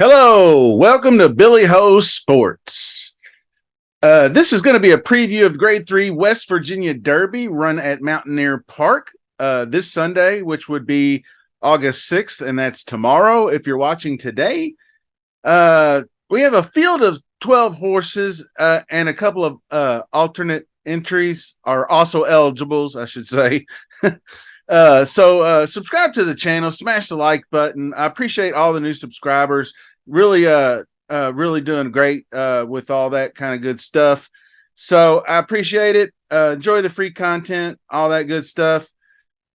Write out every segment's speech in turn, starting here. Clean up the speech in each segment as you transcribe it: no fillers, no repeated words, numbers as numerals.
Hello, welcome to Billy Ho Sports. This is going to be a preview of Grade 3 West Virginia Derby run at Mountaineer Park this Sunday, which would be August 6th, and that's tomorrow if you're watching today. We have a field of 12 horses and a couple of alternate entries are also eligibles, I should say. So subscribe to the channel, smash the like button. I appreciate all the new subscribers. Really doing great with all that kind of good stuff. So I appreciate it. Enjoy the free content, all that good stuff.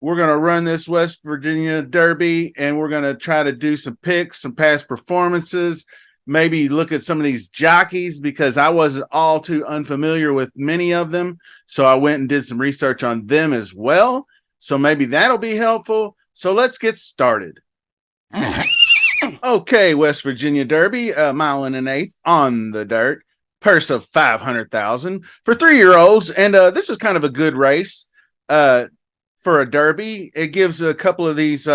We're going to run this West Virginia Derby, and we're going to try to do some picks, some past performances, maybe look at some of these jockeys because I wasn't all too unfamiliar with many of them. So I went and did some research on them as well. So maybe that'll be helpful. So let's get started. Okay, West Virginia Derby, a mile and an eighth on the dirt, purse of 500,000 for 3-year-olds, and this is kind of a good race for a Derby. It gives a couple of these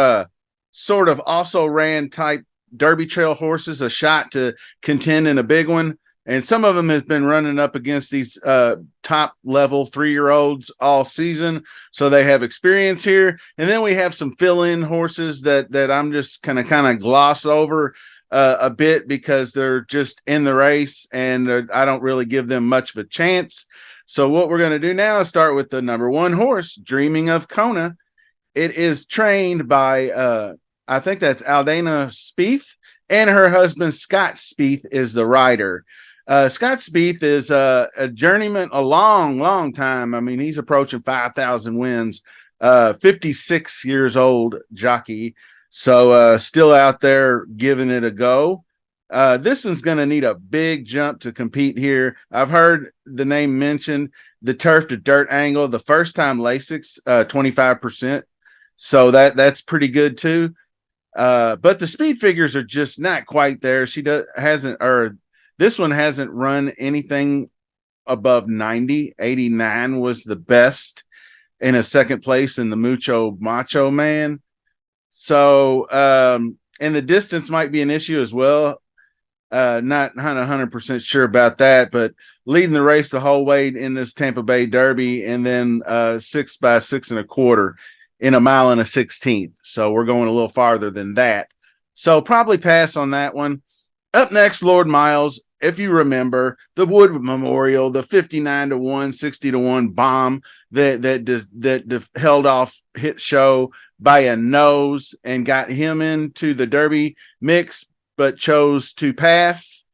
sort of also ran type Derby trail horses a shot to contend in a big one. And some of them have been running up against these top level 3-year-olds all season. So they have experience here. And then we have some fill-in horses that I'm just kind of gloss over a bit because they're just in the race and I don't really give them much of a chance. So what we're going to do now is start with the number 1 horse, Dreaming of Kona. It is trained by, I think that's Aldana Spieth, and her husband, Scott Spieth, is the rider. Scott Spieth is a journeyman a long time. I mean, he's approaching 5,000 wins, 56 years old jockey. So still out there giving it a go. This one's going to need a big jump to compete here. I've heard the name mentioned, the turf to dirt angle, the first time Lasix, 25%. So that's pretty good too. But the speed figures are just not quite there. This one hasn't run anything above 90. 89 was the best in a second place in the Mucho Macho Man. So, and the distance might be an issue as well. Not 100% sure about that, but leading the race the whole way in this Tampa Bay Derby, and then 6 by 6 1/4 in a mile and a 16th. So we're going a little farther than that. So probably pass on that one. Up next, Lord Miles. If you remember the Wood Memorial, the 59-1, 60-1 bomb that held off hit show by a nose and got him into the Derby mix, but chose to pass.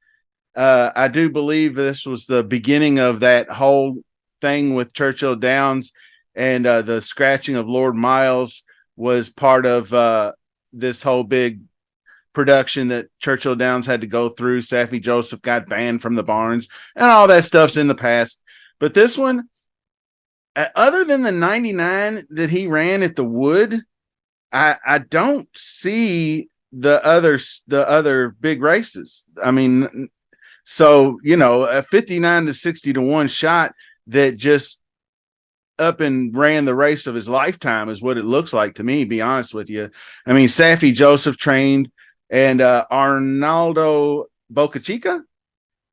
I do believe this was the beginning of that whole thing with Churchill Downs, and the scratching of Lord Miles was part of this whole big production that Churchill Downs had to go through. Saffy Joseph got banned from the barns, and all that stuff's in the past. But this one, other than the 99 that he ran at the Wood, I don't see the other big races. I mean, so a 59 to 60-1 shot that just up and ran the race of his lifetime is what it looks like to me, be honest with you. I mean, Saffy Joseph trained, and Arnaldo Bocachica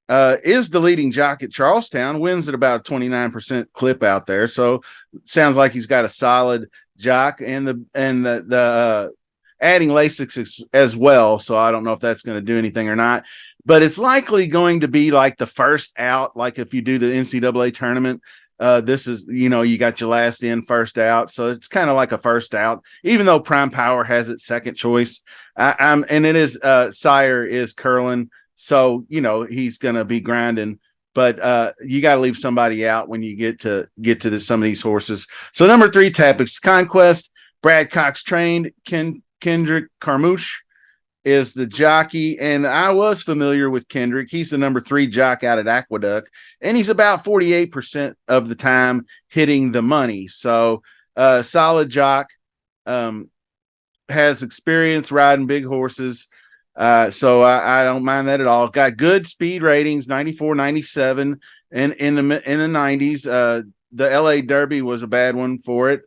is the leading jock at Charlestown, wins at about a 29% clip out there. So sounds like he's got a solid jock, and the adding Lasix as well. So I don't know if that's going to do anything or not, but it's likely going to be like the first out. Like if you do the NCAA tournament, this is, you got your last in, first out. So it's kind of like a first out, even though Prime Power has its second choice. And it is, Sire is Curlin. So, he's going to be grinding, but you got to leave somebody out when you get to some of these horses. So number 3, Tapix Conquest, Brad Cox trained. Kendrick Carmouche is the jockey, and I was familiar with Kendrick. He's the number 3 jock out at Aqueduct, and he's about 48% of the time hitting the money. So solid jock, has experience riding big horses. So I don't mind that at all. Got good speed ratings, 94, 97, and in the 90s. The LA Derby was a bad one for it.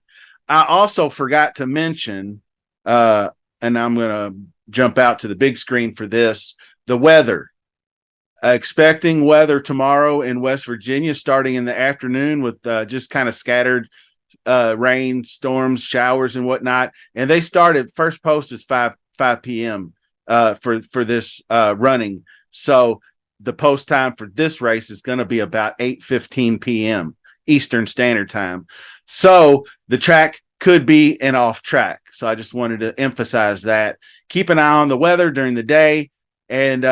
I also forgot to mention, and I'm going to jump out to the big screen for this. The weather. Expecting weather tomorrow in West Virginia starting in the afternoon with just kind of scattered rain, storms, showers, and whatnot. And they started first post is 5 p.m. For this running. So the post time for this race is going to be about 8:15 p.m. Eastern Standard Time. So the track could be an off track. So I just wanted to emphasize that. Keep an eye on the weather during the day, and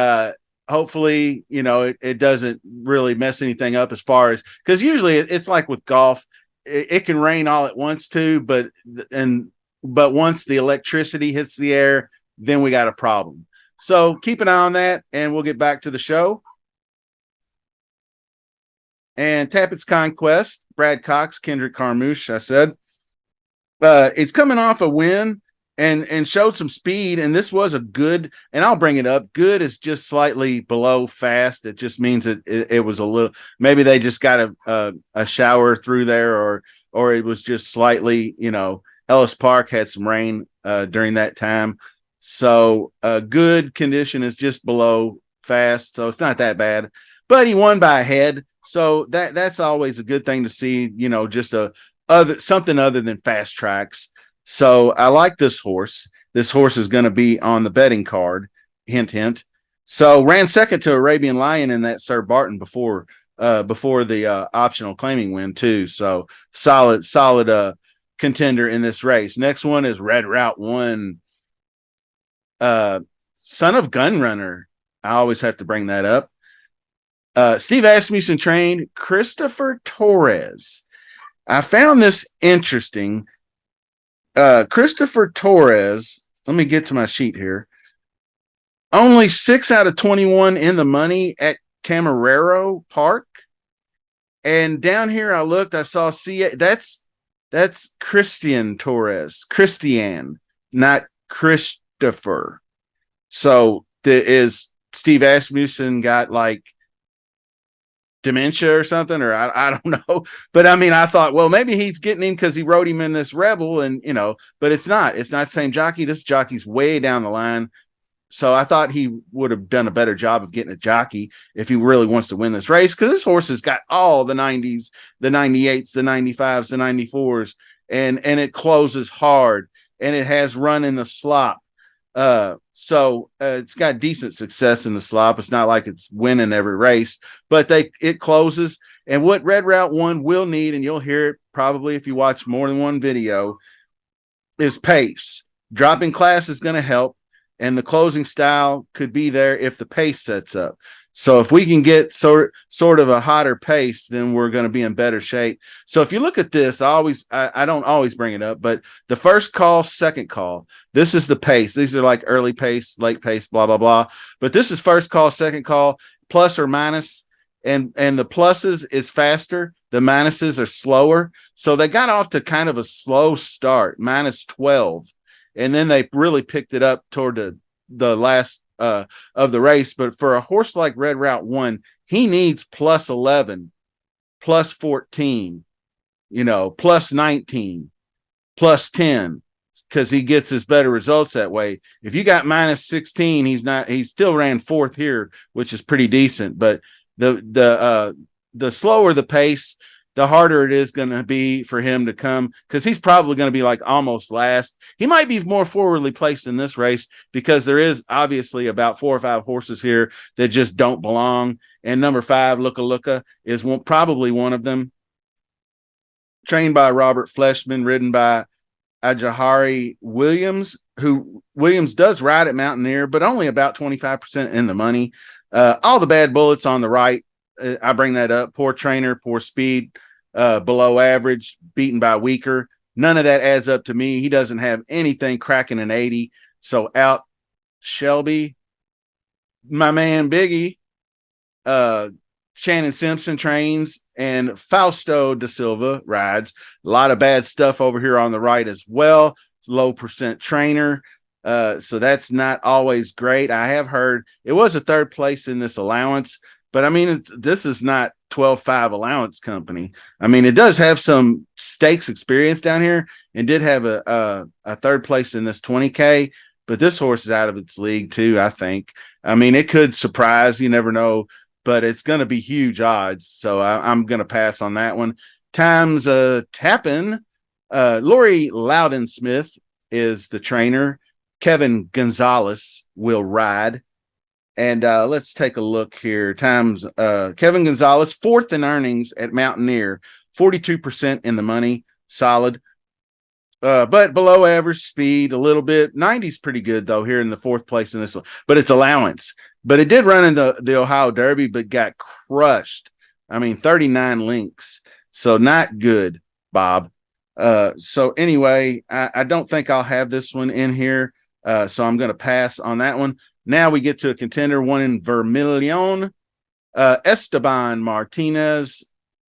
hopefully, it doesn't really mess anything up as far as, because usually it's like with golf, it can rain all at once too, but once the electricity hits the air, then we got a problem. So keep an eye on that, and we'll get back to the show. And Tappett's Conquest, Brad Cox, Kendrick Carmouche, I said. It's coming off a win and showed some speed, and this was a good, and I'll bring it up. Good is just slightly below fast. It just means it was a little, maybe they just got a shower through there, or it was just slightly, Ellis Park had some rain during that time. So good condition is just below fast, so it's not that bad. But he won by a head, so that's always a good thing to see. Just something other than fast tracks. So I like this horse. This horse is going to be on the betting card. Hint, hint. So ran second to Arabian Lion in that Sir Barton before the optional claiming win too. So solid contender in this race. Next one is Red Route 1. Son of Gunrunner. I always have to bring that up. Steve Asmussen trained Christopher Torres. I found this interesting. Christopher Torres, let me get to my sheet here. Only 6 out of 21 in the money at Camarero Park. And down here I looked, I saw that's Christian Torres. Christian, not Christopher. So is Steve Asmussen got like dementia or something, or I don't know. But I mean, I thought, well, maybe he's getting him because he rode him in this Rebel, and but it's not the same jockey. This jockey's way down the line. So I thought he would have done a better job of getting a jockey if he really wants to win this race, because this horse has got all the 90s, the 98s, the 95s, the 94s, and it closes hard, and it has run in the slop. So it's got decent success in the slop. It's not like it's winning every race, but it closes. And what Red Route 1 will need, and you'll hear it probably if you watch more than one video, is pace. Dropping class is going to help, and the closing style could be there if the pace sets up. So if we can get sort of a hotter pace, then we're going to be in better shape. So if you look at this, I don't always bring it up, but the first call, second call, this is the pace. These are like early pace, late pace, blah, blah, blah. But this is first call, second call, plus or minus, and the pluses is faster. The minuses are slower. So they got off to kind of a slow start, minus 12. And then they really picked it up toward the last of the race. But for a horse like Red Route 1, he needs plus 11, plus 14, plus 19, plus 10, because he gets his better results that way. If you got minus 16, he still ran fourth here, which is pretty decent. But the slower the pace, the harder it is going to be for him to come, because he's probably going to be like almost last. He might be more forwardly placed in this race because there is obviously about 4 or 5 horses here that just don't belong. And number 5, Looka Looka, is probably one of them. Trained by Robert Fleshman, ridden by Ajahari Williams, who Williams does ride at Mountaineer, but only about 25% in the money. All the bad bullets on the right. I bring that up. Poor trainer, poor speed, below average, beaten by weaker. None of that adds up to me. He doesn't have anything cracking an 80. So out Shelby, my man Biggie, Shannon Simpson trains, and Fausto da Silva rides. A lot of bad stuff over here on the right as well. Low percent trainer. So that's not always great. I have heard it was a 3rd place in this allowance, but I mean, this is not 12-5 allowance company. I mean, it does have some stakes experience down here, and did have a 3rd place in this 20K, but this horse is out of its league too, I think. I mean, it could surprise, you never know, but it's going to be huge odds. So I'm going to pass on that one. Times tapping. Lori Loudon-Smith is the trainer. Kevin Gonzalez will ride. And let's take a look here. Times Kevin Gonzalez, fourth in earnings at Mountaineer, 42% in the money, solid. But below average speed a little bit. 90's pretty good though here in the fourth place in this, but it's allowance. But it did run in the Ohio Derby, but got crushed. I mean, 39 links, so not good, Bob. So anyway, I don't think I'll have this one in here. So I'm going to pass on that one. Now we get to a contender, one in Vermilion. Esteban Martinez,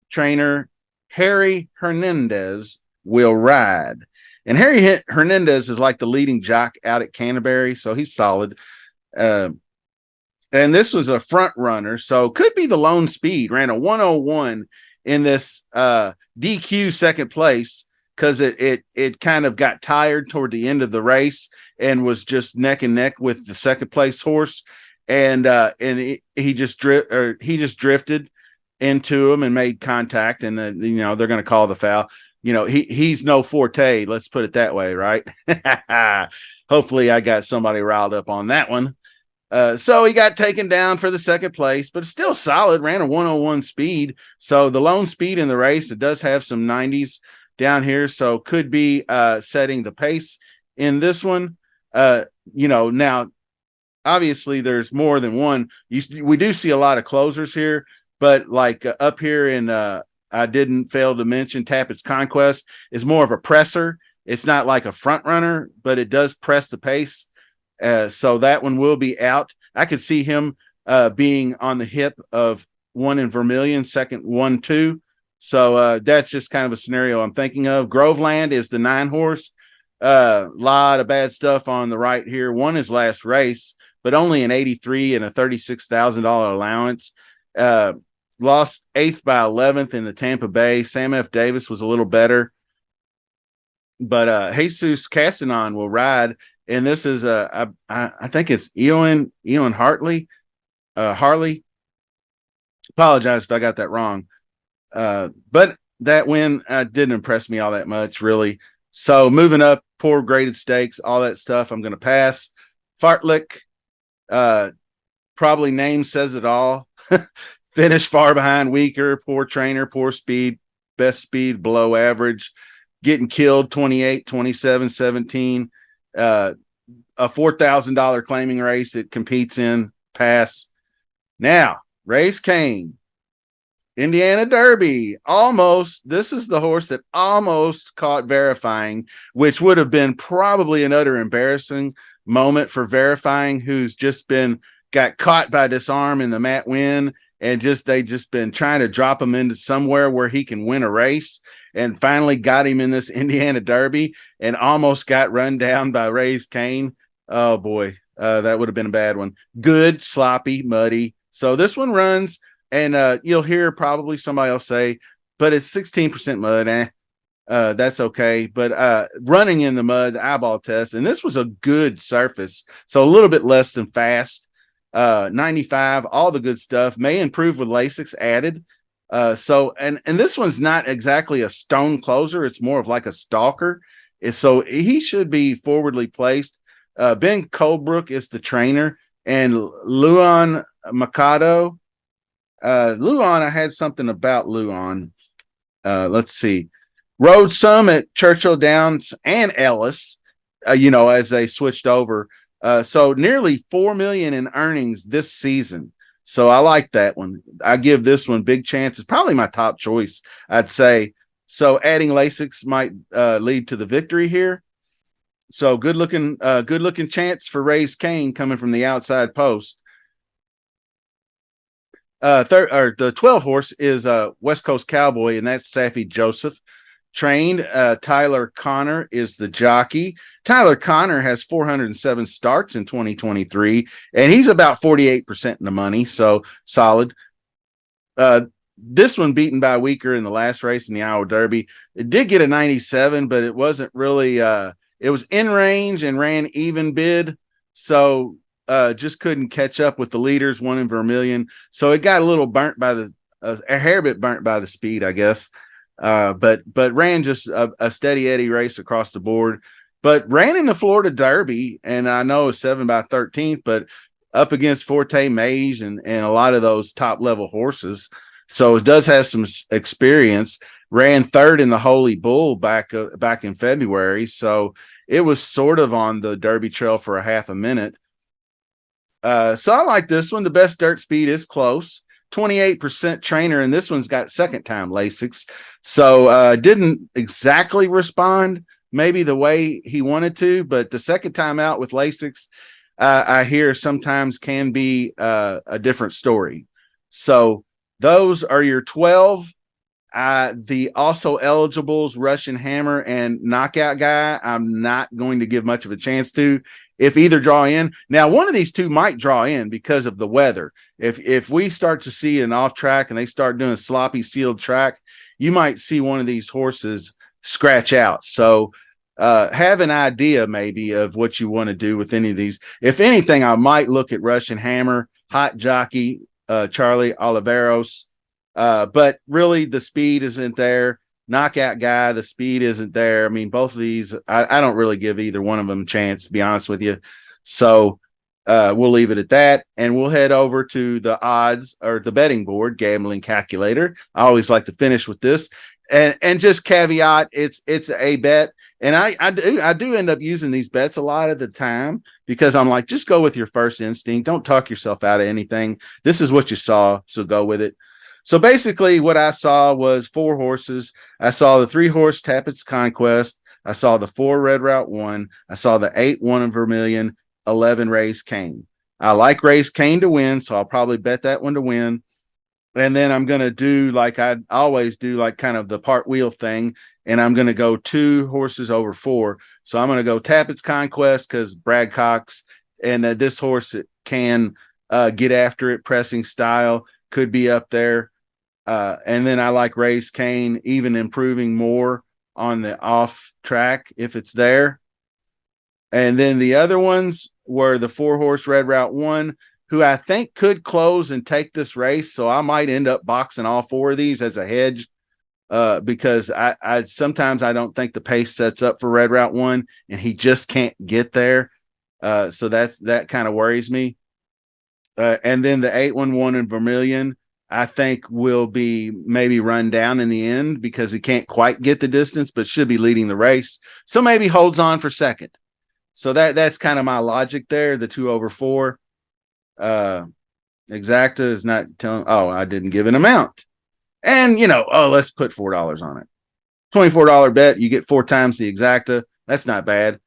trainer. Harry Hernandez will ride. And Harry Hernandez is like the leading jock out at Canterbury, so he's solid. And this was a front runner, so could be the lone speed. Ran a 101 in this DQ second place because it kind of got tired toward the end of the race and was just neck and neck with the second place horse, and he just drifted into him and made contact, and they're going to call the foul. He's no Forte. Let's put it that way, right? Hopefully, I got somebody riled up on that one. So he got taken down for the second place, but still solid. Ran a 101 speed. So the lone speed in the race, it does have some 90s down here. So could be setting the pace in this one. Now, obviously, there's more than one. We do see a lot of closers here, but like up here in I didn't fail to mention Tappett's Conquest is more of a presser. It's not like a front runner, but it does press the pace. So that one will be out. I could see him being on the hip of one in Vermilion, second 1-2. So that's just kind of a scenario I'm thinking of. Groveland is the 9 horse. Lot of bad stuff on the right here. Won his last race, but only an 83 and a $36,000 allowance. Lost 8th by 11th in the Tampa Bay. Sam F. Davis was a little better. But Jesus Castanon will ride. And this is, I think it's Ewan Hartley. Harley. Apologize if I got that wrong. But that win didn't impress me all that much, really. So moving up, poor graded stakes, all that stuff, I'm going to pass. Fartlick, probably name says it all. Finished far behind, weaker, poor trainer, poor speed, best speed below average, getting killed 28, 27, 17. A $4,000 claiming race it competes in, pass. Now, Race Kane, Indiana Derby, almost. This is the horse that almost caught Verifying, which would have been probably an utter embarrassing moment for Verifying, who's just got caught by Disarm in the Matt Win, and they just been trying to drop him into somewhere where he can win a race, and finally got him in this Indiana Derby and almost got run down by Race Kane. Oh boy, that would have been a bad one. Good, sloppy, muddy. So this one runs, and you'll hear probably somebody else say, but it's 16% mud. That's okay. But running in the mud, the eyeball test, and this was a good surface, so a little bit less than fast. 95, all the good stuff. May improve with Lasix added. So this one's not exactly a stone closer. It's more of like a stalker. So he should be forwardly placed. Ben Colebrook is the trainer, and Luan Mikado. Luan, I had something about Luan. Let's see. Rode some at Churchill Downs and Ellis, as they switched over. So nearly $4 million in earnings this season. So I like that one. I give this one big chance. It's probably my top choice, I'd say. So adding Lasix might lead to the victory here. So good looking chance for Race Kane coming from the outside post. The 12 horse is West Coast Cowboy, and that's Safi Joseph. Trained Tyler Connor is the jockey. Tyler Connor has 407 starts in 2023, and he's about 48% in the money, so solid. This one beaten by Weaker in the last race in the Iowa Derby. It did get a 97, but it wasn't really It was in range and ran even bid. So just couldn't catch up with the leaders, one in Vermilion. So it got a little burnt by a hair bit burnt by the speed, I guess. But ran just a steady Eddie race across the board. But ran in the Florida Derby, and I know it's 7x13th, but up against Forte Mage and a lot of those top level horses. So it does have some experience. Ran third in the Holy Bull back in February. So it was sort of on the Derby trail for a half a minute. So I like this one. The best dirt speed is close. 28% trainer, and this one's got second time Lasix. So didn't exactly respond maybe the way he wanted to, but the second time out with Lasix, I hear sometimes can be a different story. So those are your 12. The also eligibles, Russian Hammer and Knockout Guy, I'm not going to give much of a chance to. If either draw in, now one of these two might draw in because of the weather. If we start to see an off track and they start doing a sloppy sealed track, you might see one of these horses scratch out. So have an idea maybe of what you want to do with any of these. If anything, I might look at Russian Hammer, Hot Jockey, Charlie Oliveros. But really the speed isn't there. Knockout Guy, the speed isn't there. I mean, both of these, I don't really give either one of them a chance, to be honest with you. So we'll leave it at that. And we'll head over to the odds or the betting board, gambling calculator. I always like to finish with this. And just caveat, it's a bet. And I do end up using these bets a lot of the time because I'm like, just go with your first instinct. Don't talk yourself out of anything. This is what you saw, so go with it. So basically, what I saw was 4 horses. I saw the 3-horse Tappett's Conquest. I saw the 4 Red Route 1. I saw the 8 1 in Vermilion, 11 Race Cane. I like Race Cane to win, so I'll probably bet that one to win. And then I'm going to do like I always do, like kind of the part wheel thing. And I'm going to go 2 horses over 4. So I'm going to go Tappett's Conquest because Brad Cox and this horse can get after it, pressing style, could be up there. And then I like Race Cane, even improving more on the off track if it's there. And then the other ones were the 4-horse Red Route 1, who I think could close and take this race. So I might end up boxing all 4 of these as a hedge because I sometimes I don't think the pace sets up for Red Route 1 and he just can't get there. So that kind of worries me. And then the 8-1-1 in Vermilion, I think will be maybe run down in the end because he can't quite get the distance, but should be leading the race. So maybe holds on for second. So that's kind of my logic there. The 2 over 4. Exacta is not telling. Oh, I didn't give an amount. And let's put $4 on it. $24 bet. You get 4 times the exacta. That's not bad.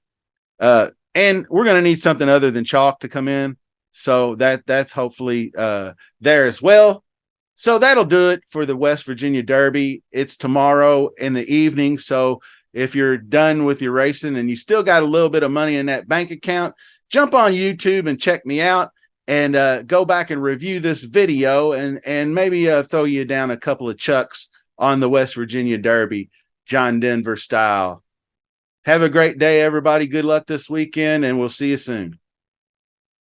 And we're going to need something other than chalk to come in. So that's hopefully there as well. So that'll do it for the West Virginia Derby. It's tomorrow in the evening. So if you're done with your racing and you still got a little bit of money in that bank account, jump on YouTube and check me out and go back and review this video and maybe throw you down a couple of chucks on the West Virginia Derby, John Denver style. Have a great day, everybody. Good luck this weekend, and we'll see you soon.